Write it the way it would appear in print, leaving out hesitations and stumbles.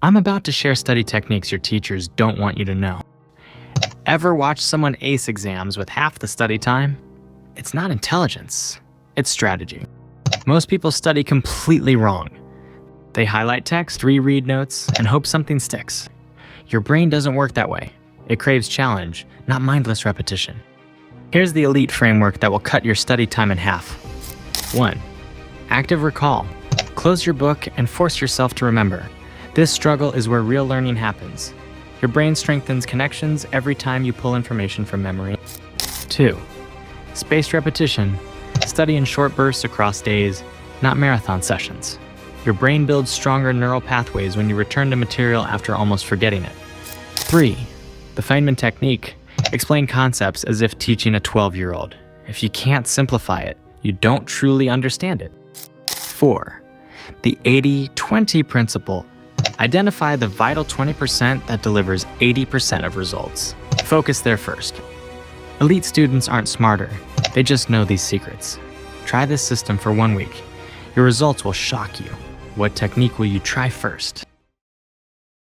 I'm about to share study techniques your teachers don't want you to know. Ever watch someone ace exams with half the study time? It's not intelligence, it's strategy. Most people study completely wrong. They highlight text, reread notes, and hope something sticks. Your brain doesn't work that way. It craves challenge, not mindless repetition. Here's the elite framework that will cut your study time in half. 1. Active recall. Close your book and force yourself to remember. This struggle is where real learning happens. Your brain strengthens connections every time you pull information from memory. 2. Spaced repetition. Study in short bursts across days, not marathon sessions. Your brain builds stronger neural pathways when you return to material after almost forgetting it. 3. The Feynman technique. Explain concepts as if teaching a 12-year-old. If you can't simplify it, you don't truly understand it. 4. The 80-20 principle. Identify the vital 20% that delivers 80% of results. Focus there first. Elite students aren't smarter, they just know these secrets. Try this system for 1 week. Your results will shock you. What technique will you try first?